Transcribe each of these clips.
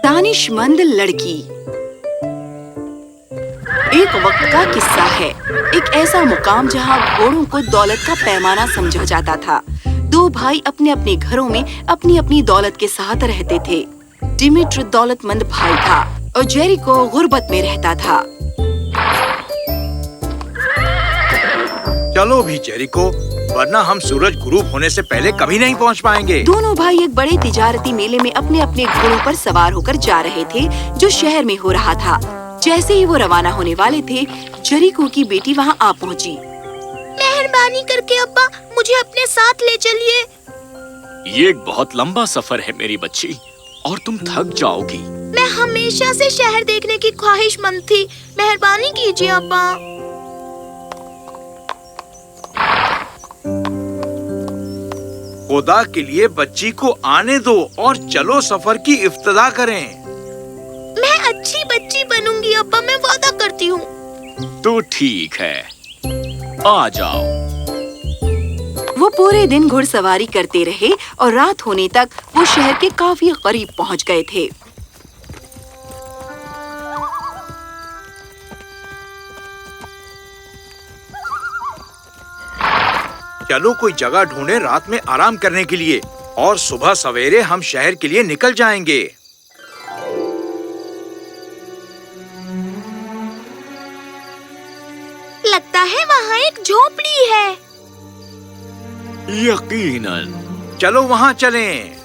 दानिशमंद लड़की। एक वक्त का किस्सा है। एक ऐसा मुकाम जहाँ घोड़ों को दौलत का पैमाना समझा जाता था। दो भाई अपने अपने घरों में अपनी अपनी दौलत के साथ रहते थे। डिमित्र दौलतमंद भाई था और जेरिको गुर्बत में रहता था। चलो भी जेरिको, वरना हम सूरज गुरूब होने से पहले कभी नहीं पहुंच पाएंगे। दोनों भाई एक बड़े तिजारती मेले में अपने अपने घोड़ों पर सवार होकर जा रहे थे, जो शहर में हो रहा था। जैसे ही वो रवाना होने वाले थे, जेरिको की बेटी वहाँ आ पहुँची। मेहरबानी करके अब्बा, मुझे अपने साथ ले चलिए। ये एक बहुत लंबा सफर है मेरी बच्ची, और तुम थक जाओगी। मैं हमेशा से शहर देखने की ख्वाहिशमंद थी। मेहरबानी कीजिए अब्बा। खुदा के लिए बच्ची को आने दो और चलो सफर की इफ्तिदा करें। मैं अच्छी बच्ची बनूंगी अब्बा, मैं वादा करती हूँ। तो ठीक है, आ जाओ। वो पूरे दिन घुड़सवारी करते रहे और रात होने तक वो शहर के काफी करीब पहुँच गए थे। चलो कोई जगह ढूंढे रात में आराम करने के लिए, और सुबह सवेरे हम शहर के लिए निकल जाएंगे। लगता है वहाँ एक झोपड़ी है। यकीनन। चलो वहाँ चलें।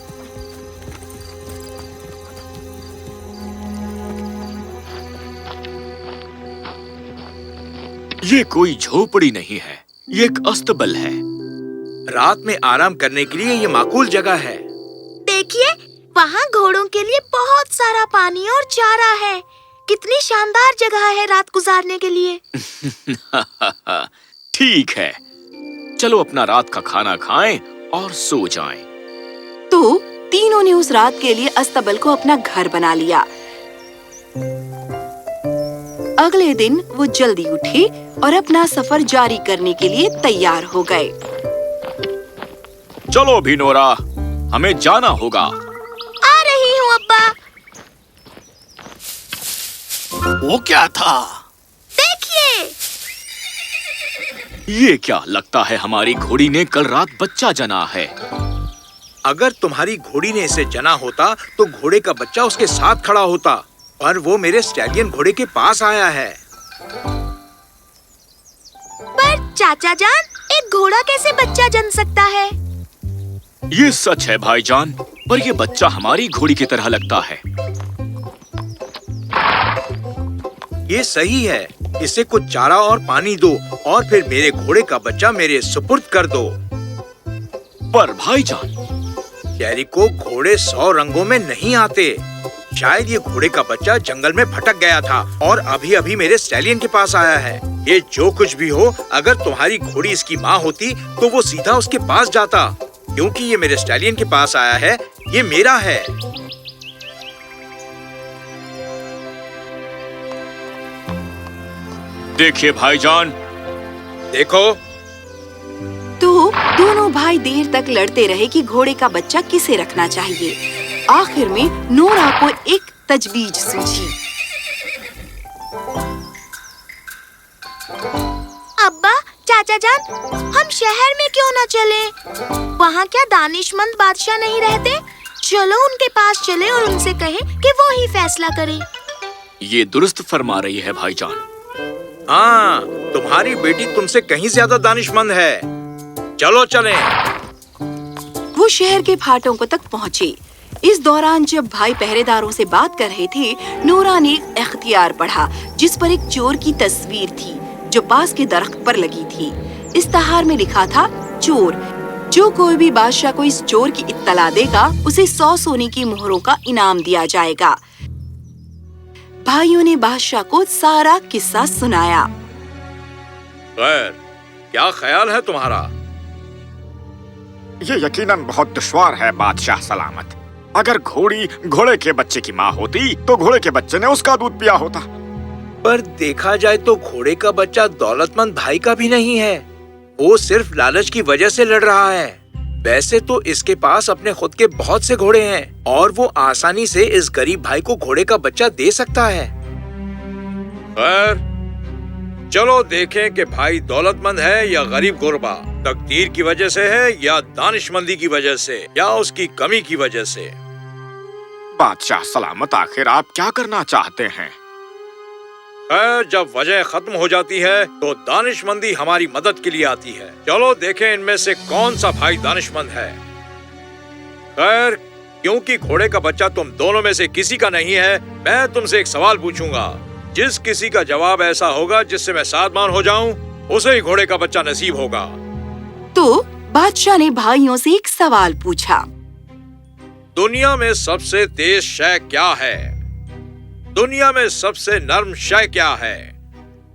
ये कोई झोपड़ी नहीं है, ये एक अस्तबल है। रात में आराम करने के लिए ये माकूल जगह है। देखिए, वहाँ घोड़ों के लिए बहुत सारा पानी और चारा है। कितनी शानदार जगह है रात गुजारने के लिए। ठीक है, चलो अपना रात का खाना खाएं और सो जाएं। तो तीनों ने उस रात के लिए अस्तबल को अपना घर बना लिया। अगले दिन वो जल्दी उठे और अपना सफर जारी करने के लिए तैयार हो गए। चलो भी नोरा, हमें जाना होगा। आ रही हूँ अब्बा। वो क्या था? देखिए। ये क्या, लगता है हमारी घोड़ी ने कल रात बच्चा जना है। अगर तुम्हारी घोड़ी ने इसे जना होता तो घोड़े का बच्चा उसके साथ खड़ा होता, पर वो मेरे स्टैलियन घोड़े के पास आया है। पर चाचा जान, एक घोड़ा कैसे बच्चा जन सकता है? ये सच है भाईजान, पर ये बच्चा हमारी घोड़ी की तरह लगता है। ये सही है। इसे कुछ चारा और पानी दो और फिर मेरे घोड़े का बच्चा मेरे सुपुर्द कर दो। पर भाईजान, जेरिको, घोड़े 100 रंगों में नहीं आते। शायद ये घोड़े का बच्चा जंगल में भटक गया था और अभी अभी मेरे स्टैलियन के पास आया है। ये जो कुछ भी हो, अगर तुम्हारी घोड़ी इसकी माँ होती तो वो सीधा उसके पास जाता। क्योंकि ये मेरे स्टैलियन के पास आया है, ये मेरा है। देखिए भाईजान। देखो। तो दोनों भाई देर तक लड़ते रहे कि घोड़े का बच्चा किसे रखना चाहिए। आखिर में नोरा को एक तजवीज सूझी। अब्बा, चाचा जान, हम शहर में क्यों न चलें? वहाँ क्या दानिशमंद बादशाह नहीं रहते? चलो उनके पास चले और उनसे कहें कि वो ही फैसला करें। ये दुरुस्त फरमा रही है भाईजान। हाँ, तुम्हारी बेटी तुमसे कहीं ज्यादा दानिशमंद है। चलो चलें। वो शहर के फाटकों तक पहुँचे। इस दौरान जब भाई पहरेदारों से बात कर रहे थे, नोरा ने एक इख्तियार पढ़ा जिस पर एक चोर की तस्वीर थी जो पास के दरख्त पर लगी थी। इश्तहार में लिखा था, चोर, जो कोई भी बादशाह को इस चोर की इत्तला देगा उसे 100 सोने की मोहरों का इनाम दिया जाएगा। भाइयों ने बादशाह को सारा किस्सा सुनाया। खैर, क्या ख्याल है तुम्हारा? ये यकीनन बहुत दुश्वार है बादशाह सलामत। अगर घोड़ी घोड़े के बच्चे की माँ होती तो घोड़े के बच्चे ने उसका दूध पिया होता। पर देखा जाए तो घोड़े का बच्चा दौलतमंद भाई का भी नहीं है। वो सिर्फ लालच की वजह से लड़ रहा है। वैसे तो इसके पास अपने खुद के बहुत से घोड़े हैं और वो आसानी से इस गरीब भाई को घोड़े का बच्चा दे सकता है। खैर, चलो देखें कि भाई दौलतमंद है या गरीब गुरबा, तकदीर की वजह से है या दानिशमंदी की वजह से या उसकी कमी की वजह से। बादशाह सलामत, आखिर आप क्या करना चाहते हैं? खैर, जब वजह खत्म हो जाती है तो दानिशमंदी हमारी मदद के लिए आती है। चलो देखें इनमें से कौन सा भाई दानिशमंद है। खैर, क्योंकि घोड़े का बच्चा तुम दोनों में से किसी का नहीं है, मैं तुमसे एक सवाल पूछूंगा। जिस किसी का जवाब ऐसा होगा जिससे मैं सादमान हो जाऊं, उसे ही घोड़े का बच्चा नसीब होगा। तो बादशाह ने भाइयों से एक सवाल पूछा। दुनिया में सबसे तेज शय क्या है? दुनिया में सबसे नर्म शय क्या है?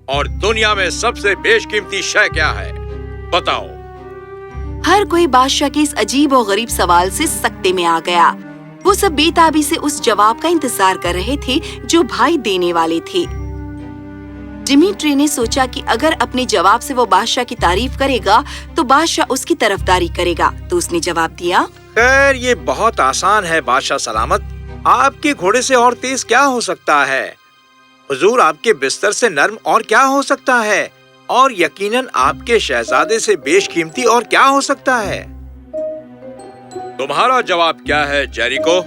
और दुनिया में सबसे बेशकीमती शय क्या है? बताओ। हर कोई बादशाह के इस अजीब और गरीब सवाल से सकते में आ गया। वो सब बेताबी से उस जवाब का इंतजार कर रहे थे जो भाई देने वाले थे। डिमित्री ने सोचा कि अगर अपने जवाब से वो बादशाह की तारीफ करेगा तो बादशाह उसकी तरफदारी करेगा, तो उसने जवाब दिया। खैर, ये बहुत आसान है बादशाह सलामत। आपके घोड़े से और तेज क्या हो सकता है? हुजूर, आपके बिस्तर से नर्म और क्या हो सकता है? और यकीनन आपके शहजादे से बेशकीमती और क्या हो सकता है? तुम्हारा जवाब क्या है जेरिको?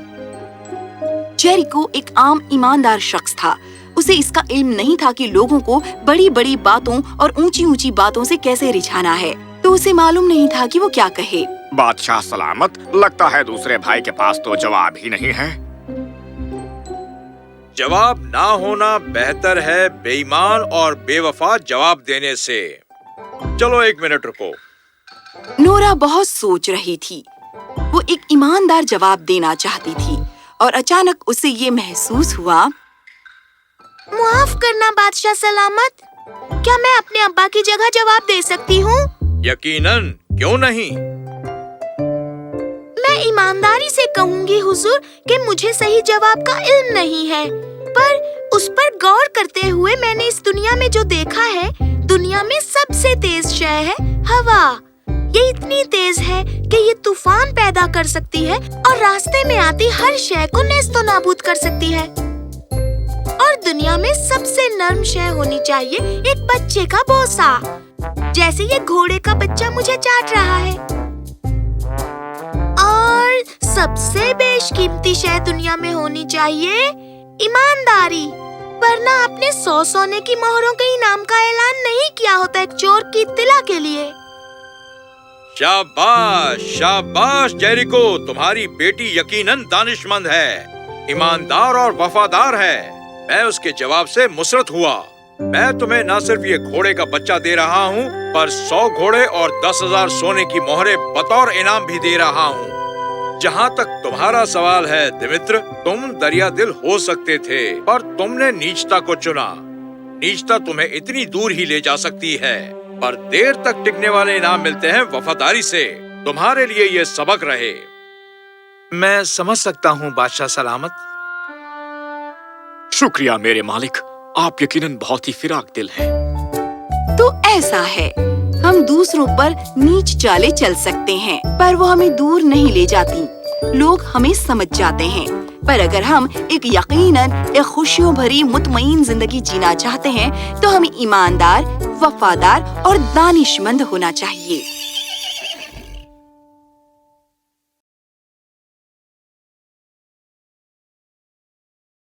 जेरिको एक आम ईमानदार शख्स था। उसे इसका इल्म नहीं था कि लोगों को बड़ी बड़ी बातों और ऊंची ऊंची बातों से कैसे रिझाना है, तो उसे मालूम नहीं था कि वो क्या कहे। बादशाह सलामत, लगता है दूसरे भाई के पास तो जवाब ही नहीं है। जवाब ना होना बेहतर है बेईमान और बेवफा जवाब देने से। चलो 1 मिनट रुको। नोरा बहुत सोच रही थी। वो एक ईमानदार जवाब देना चाहती थी और अचानक उसे ये महसूस हुआ। माफ करना बादशाह सलामत, क्या मैं अपने अब्बा की जगह जवाब दे सकती हूँ? यकीनन, क्यों नहीं? मैं ईमानदारी से कहूँगी हुजूर कि मुझे सही जवाब का इल्म नहीं है, पर उस पर गौर करते हुए मैंने इस दुनिया में जो देखा है, दुनिया में सबसे तेज शय है हवा। ये इतनी तेज है कि ये तूफान पैदा कर सकती है और रास्ते में आती हर शय को नेस्तो नाबूद कर सकती है। और दुनिया में सबसे नर्म शय होनी चाहिए एक बच्चे का बोसा, जैसे ये घोड़े का बच्चा मुझे चाट रहा है। और सबसे बेशकीमती शय दुनिया में होनी चाहिए ईमानदारी, वरना आपने 100 सोने की मोहरों के इनाम का ऐलान नहीं किया होता एक चोर की इत्तला के लिए। शाबाश, शाबाश जेरिको, तुम्हारी बेटी यकीनन दानिशमंद है, ईमानदार और वफादार है। मैं उसके जवाब से मुसरत हुआ। मैं तुम्हें न सिर्फ ये घोड़े का बच्चा दे रहा हूँ, पर 100 घोड़े और 10,000 सोने की मोहरें बतौर इनाम भी दे रहा हूँ। जहाँ तक तुम्हारा सवाल है दिमित्र, तुम दरिया दिल हो सकते थे, पर तुमने नीचता को चुना। नीचता तुम्हें इतनी दूर ही ले जा सकती है, पर देर तक टिकने वाले इनाम मिलते हैं वफादारी से। तुम्हारे लिए ये सबक रहे। मैं समझ सकता हूँ बादशाह सलामत। शुक्रिया मेरे मालिक, आप यकीनन बहुत ही फिराक दिल हैं। तो ऐसा है, हम दूसरों पर नीच चाले चल सकते हैं, पर वो हमें दूर नहीं ले जाती। लोग हमें समझ जाते हैं, पर अगर हम एक यकीनन एक खुशियों भरी मुतमईन जिंदगी जीना चाहते हैं, तो हमें ईमानदार, वफादार और दानिशमंद होना चाहिए।